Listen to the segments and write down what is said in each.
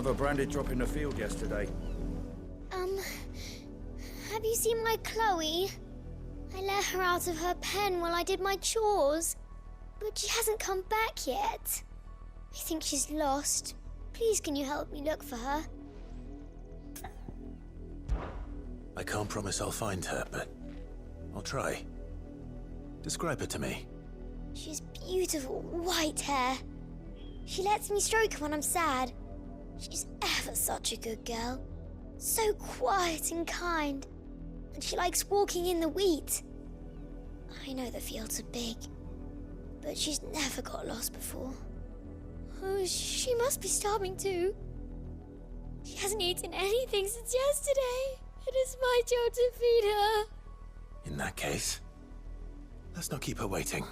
another branded drop in the field yesterday. Have you seen my Chloe? I let her out of her pen while I did my chores, but she hasn't come back yet. I think she's lost. Please, can you help me look for her? I can't promise I'll find her, but I'll try. Describe her to me. She has beautiful white hair. She lets me stroke her when I'm sad. She's ever such a good girl. So quiet and kind. And she likes walking in the wheat. I know the fields are big, but she's never got lost before. Oh, she must be starving too. She hasn't eaten anything since yesterday. It is my job to feed her. In that case, let's not keep her waiting.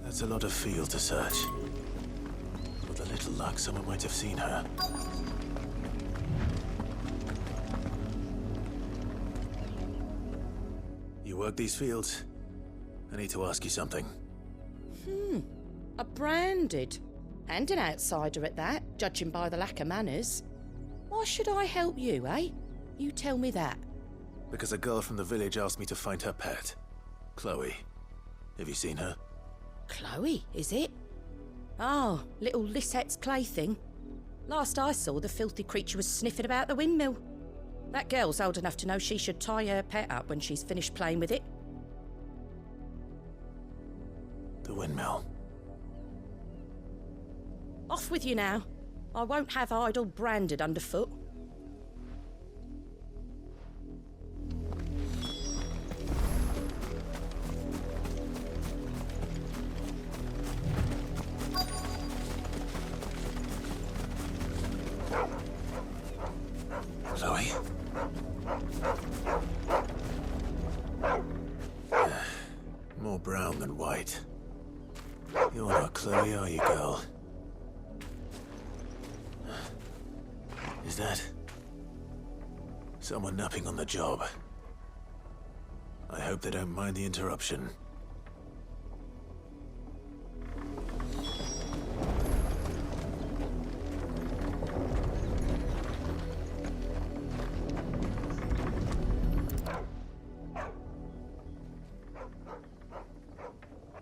That's a lot of field to search. With a little luck, someone might have seen her. You work these fields? I need to ask you something. A branded. And an outsider at that, judging by the lack of manners. Why should I help you, eh? You tell me that. Because a girl from the village asked me to find her pet, Chloe. Have you seen her? Chloe, is it? Oh, little Lisette's plaything. Last I saw, the filthy creature was sniffing about the windmill. That girl's old enough to know she should tie her pet up when she's finished playing with it. The windmill. Off with you now. I won't have idle branded underfoot. Chloe? More brown than white. You're not Chloe, are you, girl? Is that someone napping on the job? I hope they don't mind the interruption.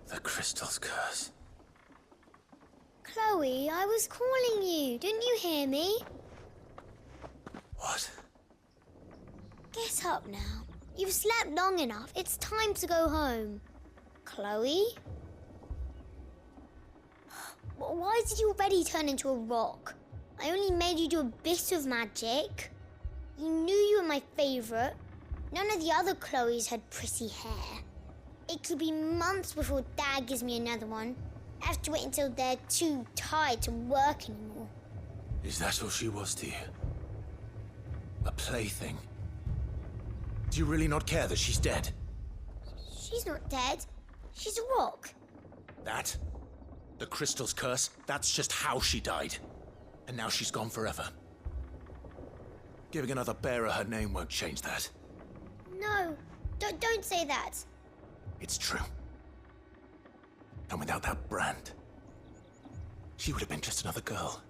The crystal's curse. Chloe, I was calling you. Didn't you hear me? What? Get up now. You've slept long enough. It's time to go home. Chloe? Why did you already turn into a rock? I only made you do a bit of magic. You knew you were my favourite. None of the other Chloes had pretty hair. It could be months before Dad gives me another one. I have to wait until they're too tired to work anymore. Is that all she was to you? A plaything? Do you really not care that she's dead? She's not dead. She's a rock. That? The crystal's curse? That's just how she died. And now she's gone forever. Giving another bearer her name won't change that. No, don't say that. It's true. And without that brand, she would have been just another girl.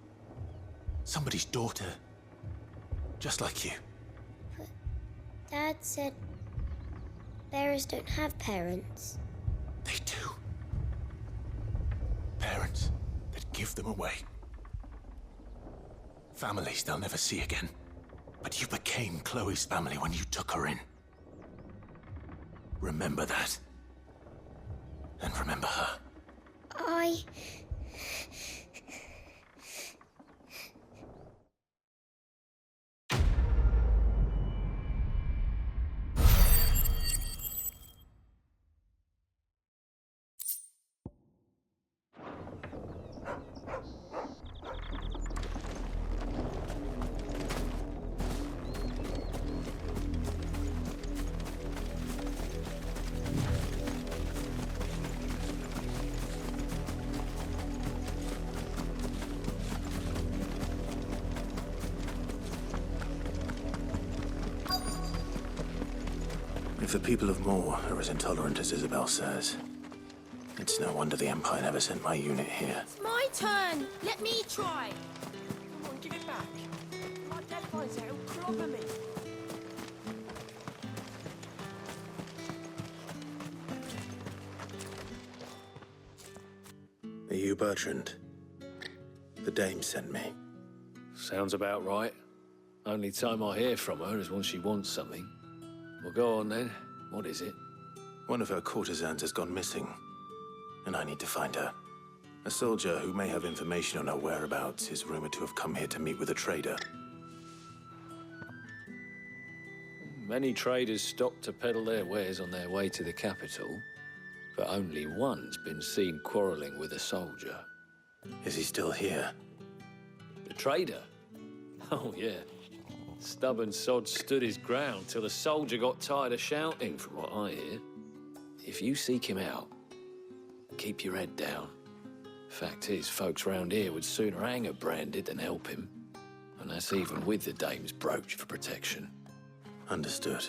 Somebody's daughter. Just like you. But Dad said bearers don't have parents. They do. Parents that give them away. Families they'll never see again. But you became Chloe's family when you took her in. Remember that. And remember her. If the people of Moor are as intolerant as Isabel says, it's It's no wonder the Empire never sent my unit here. It's my turn. Let me try. Come on, give it back. My dad finds out, he'll clobber me. Are you Bertrand? The dame sent me. Sounds about right. Only time I hear from her is when she wants something. Well, go on then. What is it? One of her courtesans has gone missing, and I need to find her. A soldier who may have information on her whereabouts is rumored to have come here to meet with a trader. Many traders stop to peddle their wares on their way to the capital, but only one's been seen quarrelling with a soldier. Is he still here? The trader? Oh, yeah. Stubborn sod stood his ground till the soldier got tired of shouting, from what I hear. If you seek him out, keep your head down. Fact is, folks round here would sooner hang a branded than help him. And that's even with the dame's brooch for protection. Understood.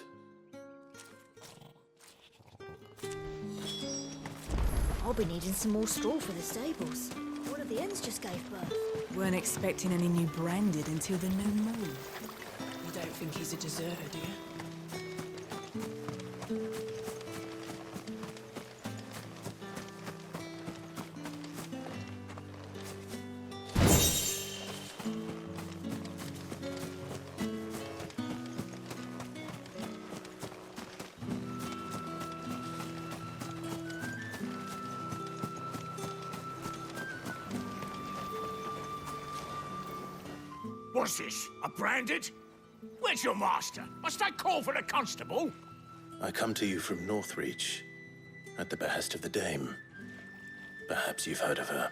I'll be needing some more straw for the stables. One of the hens just gave birth. Weren't expecting any new branded until the new moon. You don't think he's a deserter, do you? What's this? A branded? Where's your master? Must I call for the constable? I come to you from Northreach, at the behest of the dame. Perhaps you've heard of her.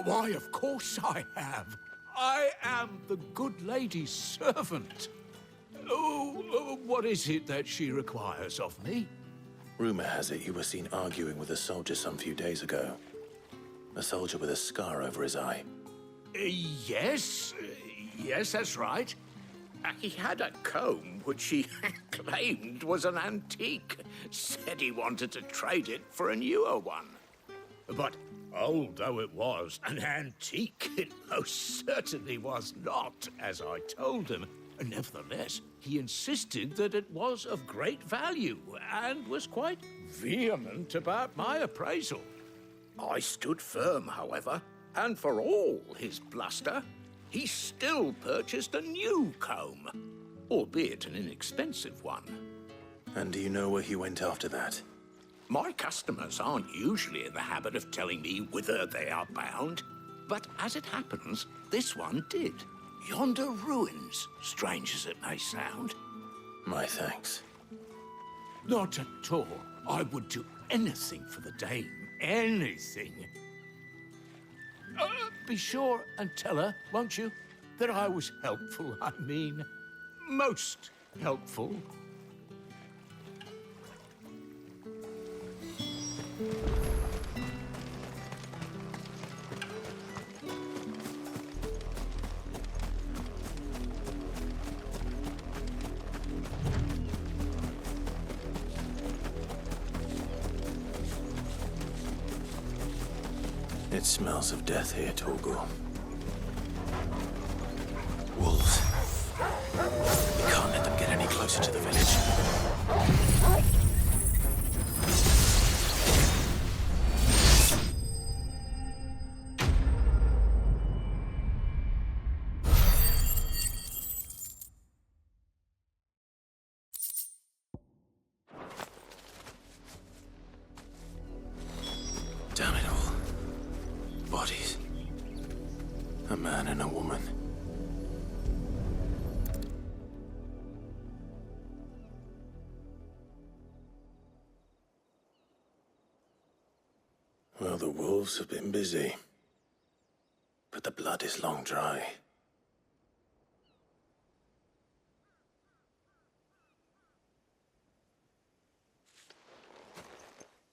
Why, of course I have. I am the good lady's servant. What is it that she requires of me? Rumor has it you were seen arguing with a soldier some few days ago. A soldier with a scar over his eye. Yes, that's right. He had a comb which he claimed was an antique. Said he wanted to trade it for a newer one. But old though it was, an antique it most certainly was not, as I told him. Nevertheless, he insisted that it was of great value and was quite vehement about my appraisal. I stood firm, however, and for all his bluster, he still purchased a new comb, albeit an inexpensive one. And do you know where he went after that? My customers aren't usually in the habit of telling me whither they are bound, but as it happens, this one did. Yonder ruins, strange as it may sound. My thanks. Not at all. I would do anything for the dame. Anything. Be sure and tell her, won't you, that I was helpful. I mean, most helpful. It smells of death here, Torgor. Wolves. We can't let them get any closer to the village. Damn it all. Bodies. A man and a woman. Well, the wolves have been busy. But the blood is long dry.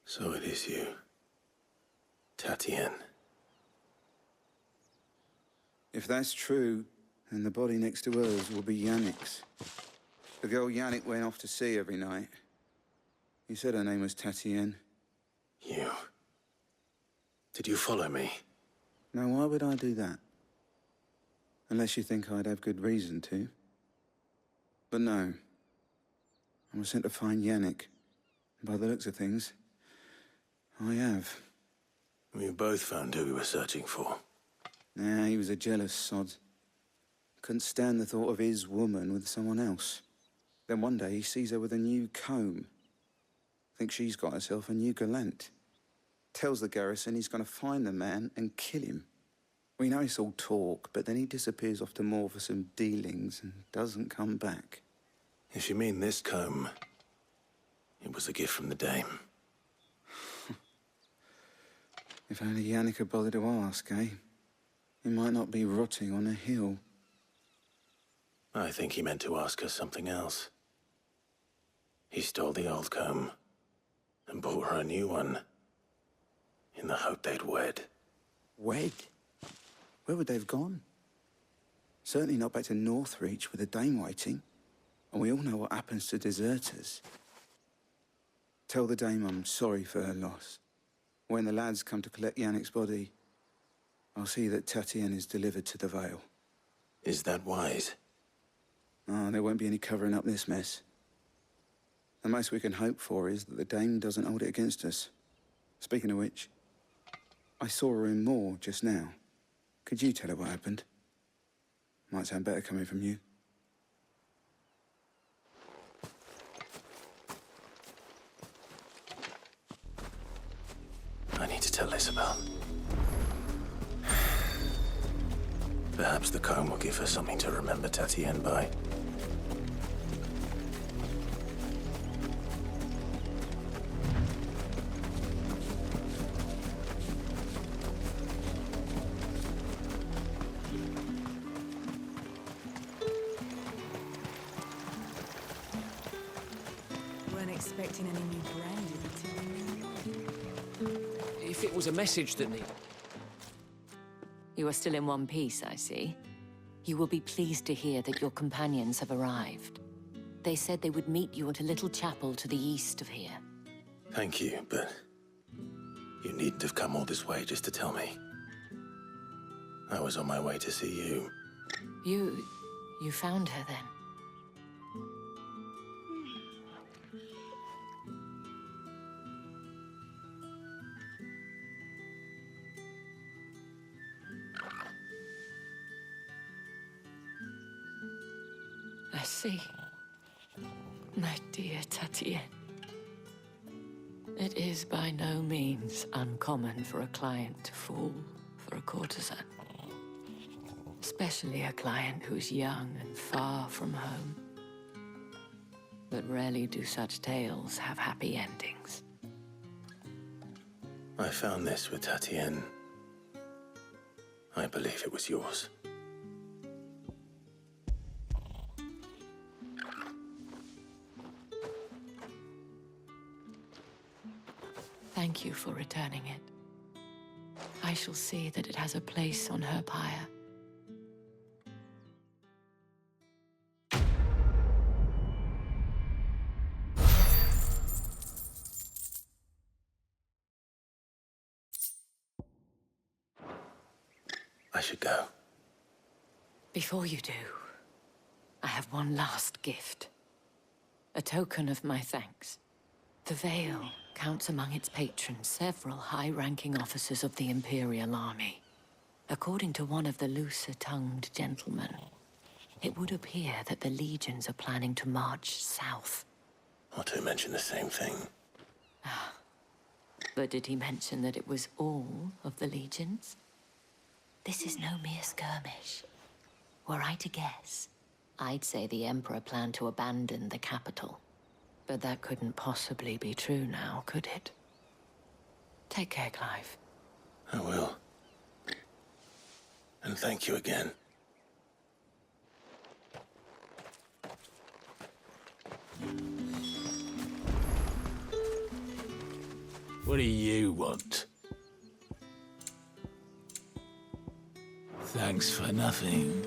So it is you, Tatienne. If that's true, then the body next to hers will be Yannick's. The girl Yannick went off to sea every night. He said her name was Tatienne. You... Did you follow me? Now, why would I do that? Unless you think I'd have good reason to. But no. I was sent to find Yannick. And by the looks of things, I have. We both found who we were searching for. Nah, he was a jealous sod. Couldn't stand the thought of his woman with someone else. Then one day he sees her with a new comb. Thinks she's got herself a new gallant. Tells the garrison he's gonna find the man and kill him. We know it's all talk, but then he disappears off to Moor for some dealings and doesn't come back. If you mean this comb, it was a gift from the dame. If only Yannick had bothered to ask, eh? He might not be rotting on a hill. I think he meant to ask her something else. He stole the old comb and bought her a new one in the hope they'd wed. Wed? Where would they have gone? Certainly not back to Northreach with a dame waiting. And we all know what happens to deserters. Tell the dame I'm sorry for her loss. When the lads come to collect Yannick's body, I'll see that Tatienne is delivered to the Vale. Is that wise? Oh, there won't be any covering up this mess. The most we can hope for is that the dame doesn't hold it against us. Speaking of which, I saw her in Moor just now. Could you tell her what happened? Might sound better coming from you. I need to tell Isabel. Perhaps the comb will give her something to remember Tatienne by. Weren't expecting any new branded until... If it was a message that needed... You are still in one piece, I see. You will be pleased to hear that your companions have arrived. They said they would meet you at a little chapel to the east of here. Thank you, but you needn't have come all this way just to tell me. I was on my way to see you. You found her then? I see. My dear Tatienne. It is by no means uncommon for a client to fall for a courtesan. Especially a client who's young and far from home. But rarely do such tales have happy endings. I found this with Tatienne. I believe it was yours. Thank you for returning it. I shall see that it has a place on her pyre. I should go. Before you do, I have one last gift. A token of my thanks. The Vale counts among its patrons several high-ranking officers of the Imperial Army. According to one of the looser-tongued gentlemen, it would appear that the legions are planning to march south. Not to mention the same thing. But did he mention that it was all of the legions? This is no mere skirmish. Were I to guess, I'd say the Emperor planned to abandon the capital. But that couldn't possibly be true now, could it? Take care, Clive. I will. And thank you again. What do you want? Thanks for nothing.